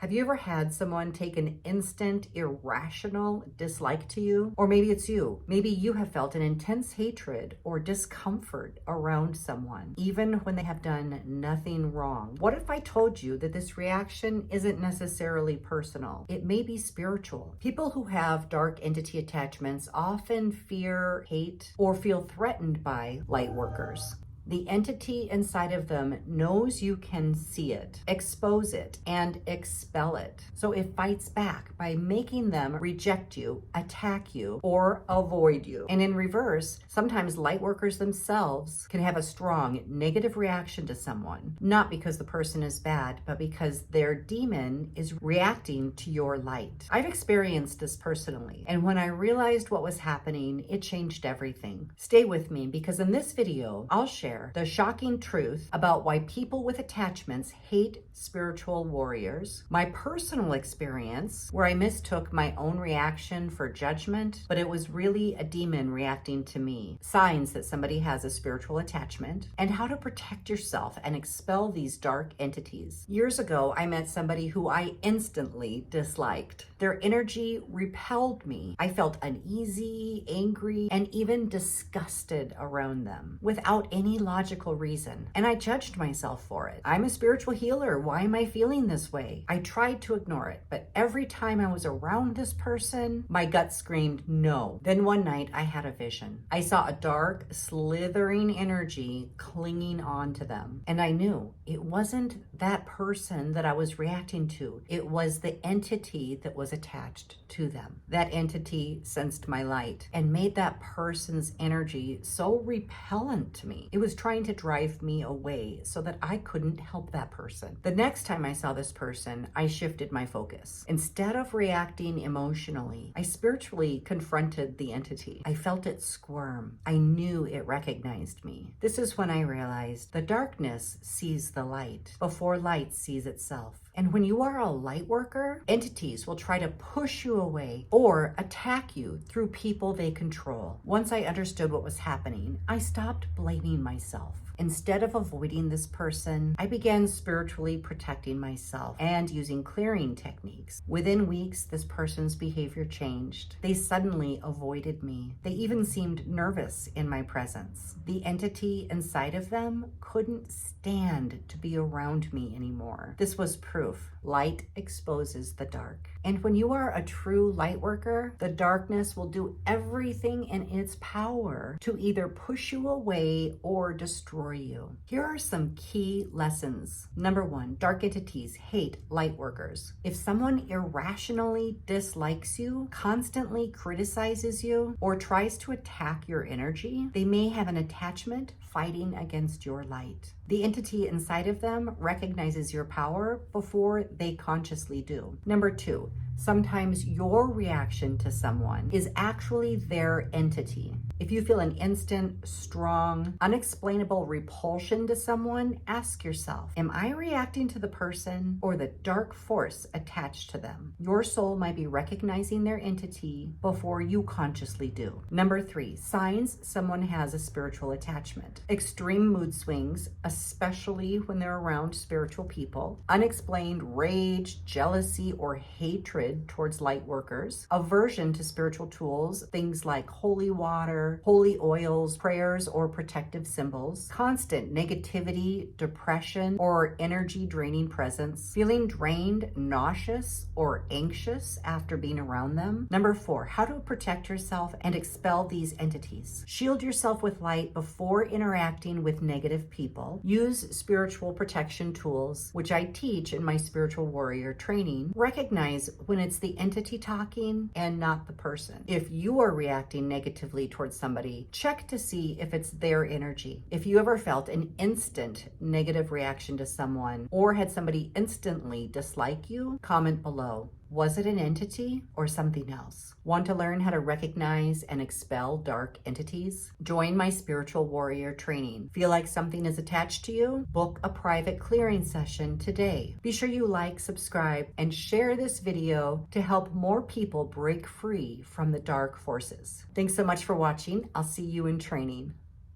Have you ever had someone take an instant, irrational dislike to you? Or maybe it's you. Maybe you have felt an intense hatred or discomfort around someone, even when they have done nothing wrong. What if I told you that this reaction isn't necessarily personal? It may be spiritual. People who have dark entity attachments often fear, hate, or feel threatened by light workers. The entity inside of them knows you can see it, expose it, and expel it. So it fights back by making them reject you, attack you, or avoid you. And in reverse, sometimes light workers themselves can have a strong negative reaction to someone, not because the person is bad, but because their demon is reacting to your light. I've experienced this personally, and when I realized what was happening, it changed everything. Stay with me, because in this video, I'll share the shocking truth about why people with attachments hate spiritual warriors, my personal experience where I mistook my own reaction for judgment, but it was really a demon reacting to me, signs that somebody has a spiritual attachment, and how to protect yourself and expel these dark entities. Years ago, I met somebody who I instantly disliked. Their energy repelled me. I felt uneasy, angry, and even disgusted around them without any logical reason. And I judged myself for it. I'm a spiritual healer. Why am I feeling this way? I tried to ignore it, but every time I was around this person, my gut screamed no. Then one night I had a vision. I saw a dark, slithering energy clinging on to them. And I knew it wasn't that person that I was reacting to. It was the entity that was attached to them. That entity sensed my light and made that person's energy so repellent to me. It was trying to drive me away so that I couldn't help that person. The next time I saw this person, I shifted my focus. Instead of reacting emotionally, I spiritually confronted the entity. I felt it squirm. I knew it recognized me. This is when I realized the darkness sees the light before light sees itself. And when you are a light worker, entities will try to push you away or attack you through people they control. Once I understood what was happening, I stopped blaming myself. Instead of avoiding this person, I began spiritually protecting myself and using clearing techniques. Within weeks, this person's behavior changed. They suddenly avoided me. They even seemed nervous in my presence. The entity inside of them couldn't stand to be around me anymore. This was proof. Light exposes the dark. And when you are a true light worker, the darkness will do everything in its power to either push you away or destroy you. Here are some key lessons. Number one, dark entities hate light workers. If someone irrationally dislikes you, constantly criticizes you, or tries to attack your energy, they may have an attachment fighting against your light. The entity inside of them recognizes your power before they consciously do. Number two, sometimes your reaction to someone is actually their entity. If you feel an instant, strong, unexplainable repulsion to someone, ask yourself, am I reacting to the person or the dark force attached to them? Your soul might be recognizing their entity before you consciously do. Number three, signs someone has a spiritual attachment. Extreme mood swings, especially when they're around spiritual people. Unexplained rage, jealousy, or hatred towards light workers. Aversion to spiritual tools, things like holy water, holy oils, prayers, or protective symbols. Constant negativity, depression, or energy draining presence. Feeling drained, nauseous, or anxious after being around them. Number four, how to protect yourself and expel these entities. Shield yourself with light before interacting with negative people. Use spiritual protection tools, which I teach in my spiritual warrior training. Recognize when it's the entity talking and not the person. If you are reacting negatively towards somebody, check to see if it's their energy. If you ever felt an instant negative reaction to someone or had somebody instantly dislike you, comment below. Was it an entity or something else? Want to learn how to recognize and expel dark entities? Join my spiritual warrior training. Feel like something is attached to you? Book a private clearing session today. Be sure you like, subscribe, and share this video to help more people break free from the dark forces. Thanks so much for watching. I'll see you in training.